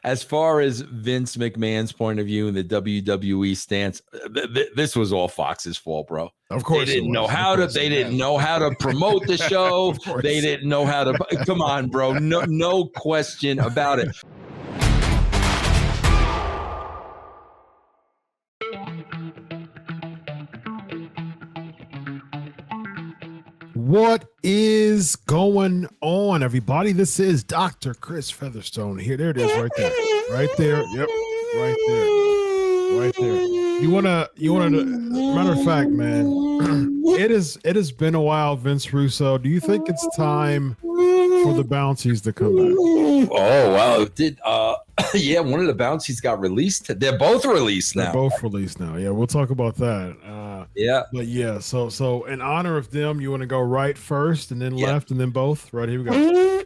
As far as Vince McMahon's point of view and the WWE stance, this was all Fox's fault, bro. Of course, they didn't know how to. They didn't know how to promote the show. They didn't know how to. Come on, bro. No question about it. What is going on, everybody? This is Dr. Chris Featherstone here. There it is, right there. Right there. Yep. Right there. Right there. You wanna matter of fact, man, it has been a while, Vince Russo. Do you think it's time for the bounties to come back? Oh, wow. It did yeah, one of the bounties got released. They're both released now. They're both released now. Yeah, we'll talk about that. Yeah. But yeah, so in honor of them, you want to go right first and then left and then both? Right, here we go.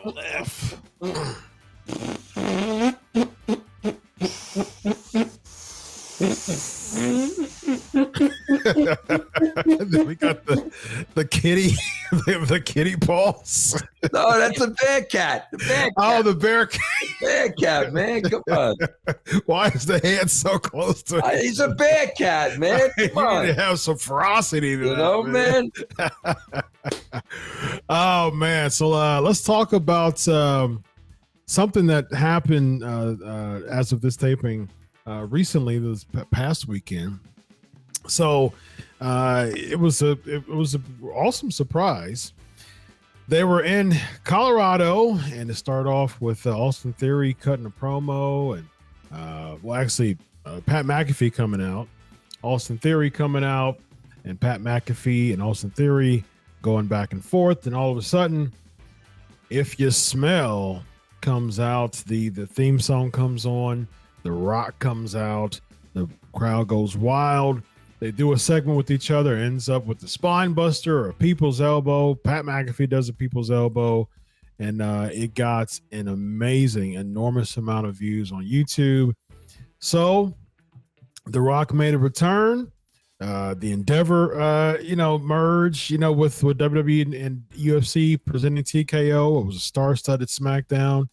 Left. Then we got the kitty, the kitty paws. No, that's a bear cat. The bear cat. Oh, the bear cat. The bear cat, man. Come on. Why is the head so close to him? He's a bear cat, man. Come on. You need to have some ferocity to that, man. Oh man. So let's talk about something that happened as of this taping recently, this past weekend. So it was a awesome surprise. They were in Colorado, and it started off with Austin Theory cutting a promo, and Pat McAfee coming out, Austin Theory coming out, and Pat McAfee and Austin Theory going back and forth, and all of a sudden, If You Smell comes out, the theme song comes on, The Rock comes out, the crowd goes wild. They do a segment with each other, ends up with the spine buster or a people's elbow. Pat McAfee does a people's elbow, and it got an amazing, enormous amount of views on YouTube. So The Rock made a return. The Endeavor, merge, with WWE and UFC presenting TKO. It was a star-studded SmackDown.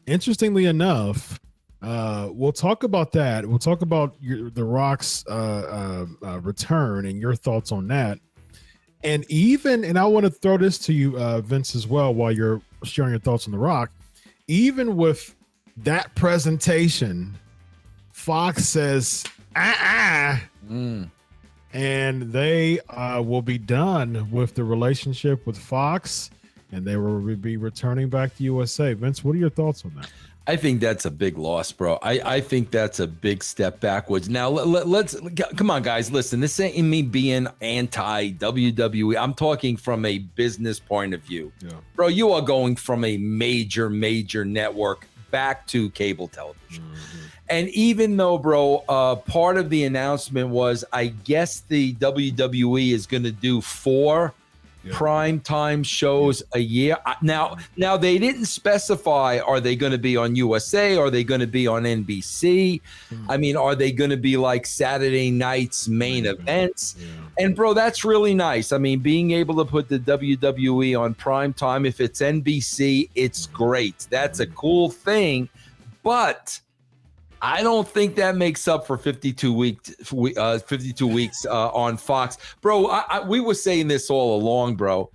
Interestingly enough, we'll talk about that. We'll talk about The Rock's return and your thoughts on that. And I want to throw this to you, Vince, as well, while you're sharing your thoughts on The Rock. Even with that presentation, Fox says, and they will be done with the relationship with Fox, and they will be returning back to USA. Vince, what are your thoughts on that? I think that's a big loss, bro. I think that's a big step backwards. Now, let's come on, guys. Listen, this ain't me being anti-WWE. I'm talking from a business point of view. Yeah. Bro, you are going from a major network back to cable television. Mm-hmm. And even though, bro, part of the announcement was, I guess the WWE is going to do 4 prime time shows a year. Now they didn't specify, are they going to be on USA? Are they going to be on NBC? I mean, are they going to be like Saturday night's main events? Yeah. And bro, that's really nice. I mean, being able to put the WWE on prime time, if it's NBC, it's great. That's a cool thing. But I don't think that makes up for 52 weeks on Fox. Bro, we were saying this all along, bro.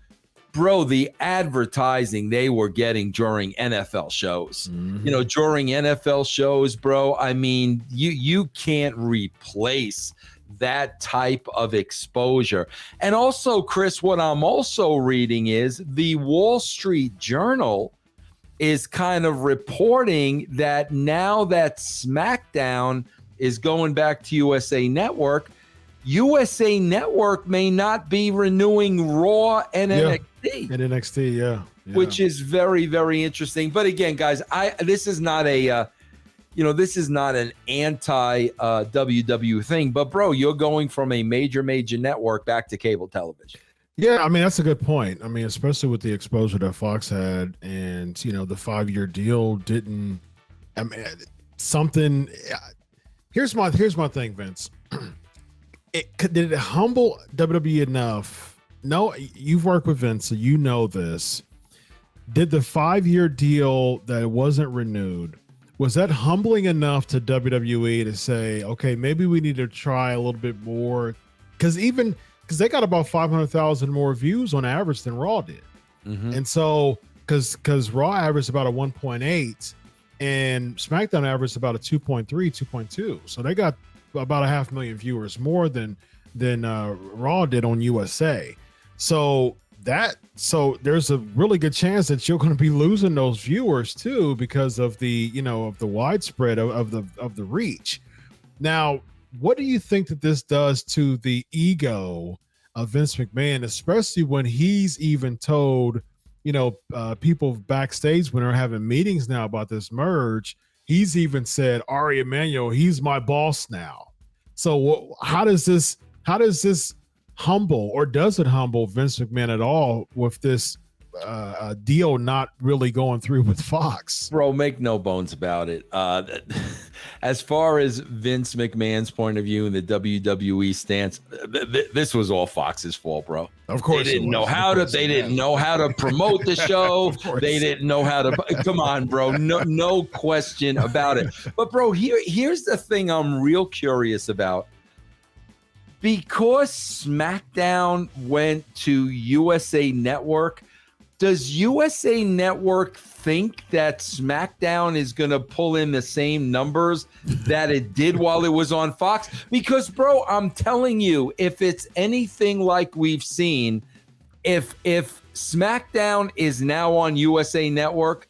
Bro, the advertising they were getting during NFL shows. Mm-hmm. During NFL shows, bro, I mean, you can't replace that type of exposure. And also, Chris, what I'm also reading is the Wall Street Journal is kind of reporting that now that SmackDown is going back to USA Network may not be renewing Raw and NXT. And NXT, yeah. Which is very, very interesting. But again, guys, this is not an anti-WWE thing. But, bro, you're going from a major network back to cable television. Yeah, I mean, that's a good point. I mean, especially with the exposure that Fox had, and, the 5-year deal didn't, I mean, something, here's my thing, Vince. Did it humble WWE enough no, you've worked with Vince, so you know this. Did the 5-year deal that wasn't renewed, was that humbling enough to WWE to say, okay, maybe we need to try a little bit more? Because they got about 500,000 more views on average than Raw did. Mm-hmm. And so, because Raw averaged about a 1.8 and SmackDown averaged about a 2.3, 2.2. So they got about 500,000 viewers more than Raw did on USA. So there's a really good chance that you're going to be losing those viewers too because of the of the widespread of the reach. Now, what do you think that this does to the ego of Vince McMahon, especially when he's even told people backstage when they're having meetings now about this merge, he's even said Ari Emanuel, he's my boss now. So how does this humble, or does it humble Vince McMahon at all with this deal not really going through with Fox? Bro, make no bones about it. As far as Vince McMahon's point of view and the WWE stance, this was all Fox's fault, bro. Of course, they didn't know how to promote the show. They didn't know how to. Come on, bro. No question about it. But bro, here's the thing I'm real curious about. Because SmackDown went to USA Network, does USA Network think that SmackDown is going to pull in the same numbers that it did while it was on Fox? Because, bro, I'm telling you, if it's anything like we've seen, if SmackDown is now on USA Network,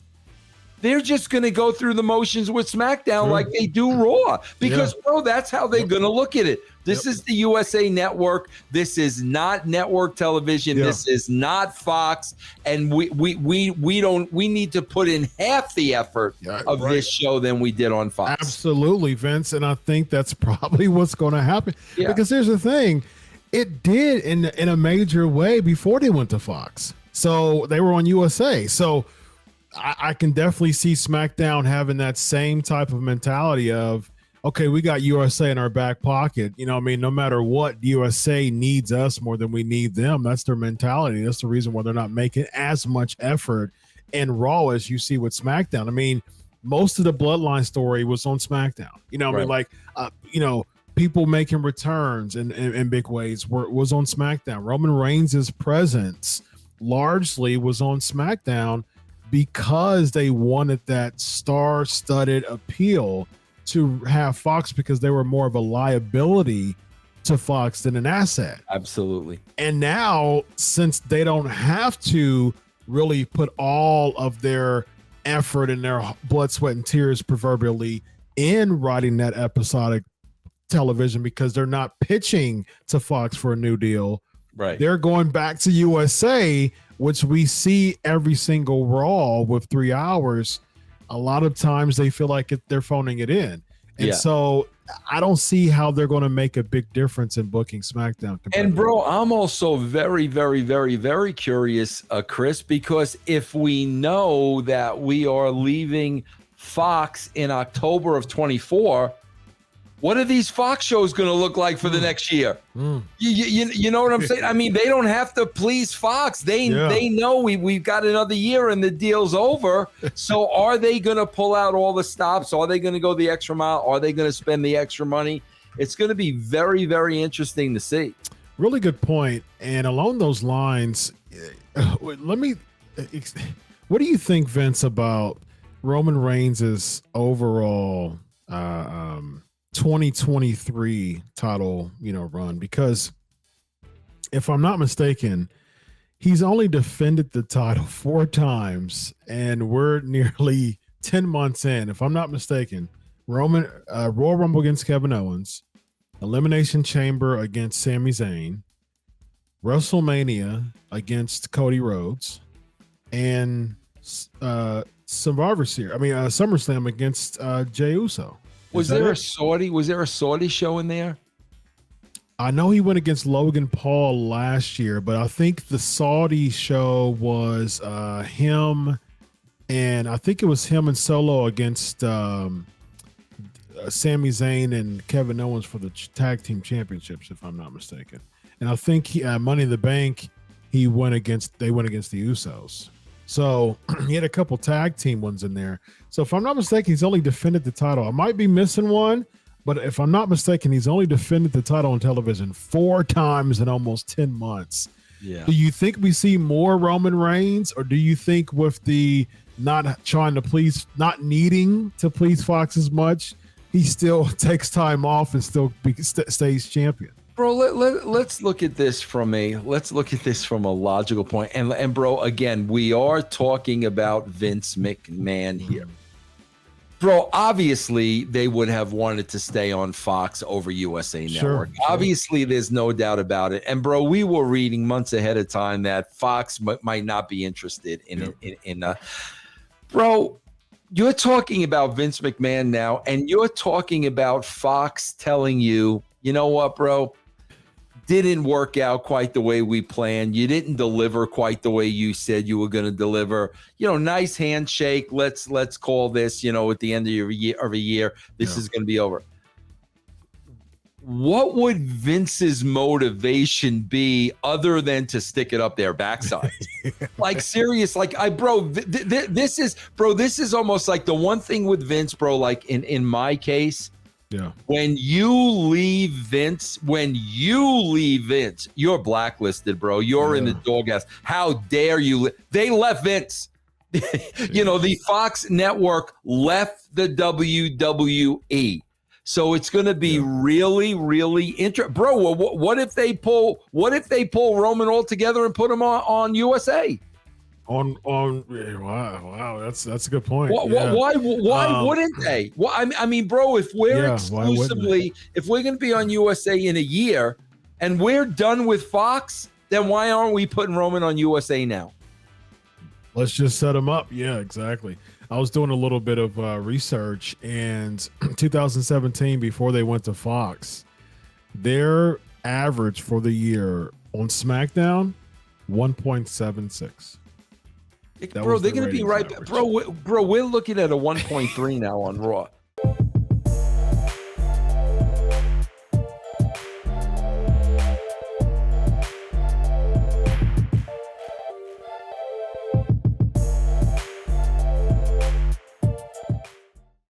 they're just going to go through the motions with SmackDown like they do Raw. Because, bro, that's how they're going to look at it. This is the USA Network. This is not network television. This is not Fox. And we need to put in half the effort of this show than we did on Fox. Absolutely, Vince. And I think that's probably what's going to happen. Yeah. Because here's the thing. It did in a major way before they went to Fox. So they were on USA. So I can definitely see SmackDown having that same type of mentality of, okay, we got USA in our back pocket. No matter what, USA needs us more than we need them. That's their mentality. That's the reason why they're not making as much effort in Raw as you see with SmackDown. Most of the Bloodline story was on SmackDown. People making returns in big ways was on SmackDown. Roman Reigns' presence largely was on SmackDown because they wanted that star-studded appeal to have Fox, because they were more of a liability to Fox than an asset. Absolutely. And now, since they don't have to really put all of their effort and their blood, sweat, and tears proverbially in writing that episodic television, because they're not pitching to Fox for a new deal, right? They're going back to USA, which we see every single Raw with 3 hours. A lot of times they feel like they're phoning it in. And so I don't see how they're going to make a big difference in booking SmackDown. And bro, I'm also very, very, very, very curious, Chris, because if we know that we are leaving Fox in October of 24, what are these Fox shows going to look like for the next year? You know what I'm saying? They don't have to please Fox. They know we've got another year and the deal's over. So are they going to pull out all the stops? Are they going to go the extra mile? Are they going to spend the extra money? It's going to be very, very interesting to see. Really good point. And along those lines, what do you think, Vince, about Roman Reigns' overall 2023 title, run? Because if I'm not mistaken, he's only defended the title 4 times, and we're nearly 10 months in. If I'm not mistaken, Royal Rumble against Kevin Owens, Elimination Chamber against Sami Zayn, WrestleMania against Cody Rhodes, and SummerSlam against Jey Uso. Was there a Saudi show in there? I know he went against Logan Paul last year, but I think the Saudi show was him, and I think it was him and Solo against Sami Zayn and Kevin Owens for the tag team championships, if I'm not mistaken. And I think Money in the Bank, they went against the Usos. So he had a couple tag team ones in there. So if I'm not mistaken, he's only defended the title. I might be missing one, but if I'm not mistaken, he's only defended the title on television 4 times in almost 10 months. Yeah. Do you think we see more Roman Reigns, or do you think with the not needing to please Fox as much, he still takes time off and still stays champion? Bro, let's look at this from a logical point. And bro, again, we are talking about Vince McMahon here. Bro, obviously they would have wanted to stay on Fox over USA Network. Sure. Obviously, there's no doubt about it. And bro, we were reading months ahead of time that Fox might not be interested in bro, you're talking about Vince McMahon now, and you're talking about Fox telling you, you know what, bro? Didn't work out quite the way we planned. You didn't deliver quite the way you said you were going to deliver. Nice handshake. Let's call this, at the end of a year, this is going to be over. What would Vince's motivation be other than to stick it up their backside? Like serious, like this is almost like the one thing with Vince, bro, like in my case. Yeah. When you leave Vince, you're blacklisted, bro. You're in the doghouse. How dare you? They left Vince. The Fox network left the WWE. So it's going to be really, really interesting. Bro, what if they pull Roman all together and put him on USA? Wow, that's a good point. Why wouldn't they? Well, I mean, bro, if we're if we're going to be on USA in a year and we're done with Fox, then why aren't we putting Roman on USA now? Let's just set him up. Yeah, exactly. I was doing a little bit of research, and 2017, before they went to Fox, their average for the year on SmackDown, 1.76. Bro, they're going to be right. Bro, we're looking at a 1.3 now on Raw.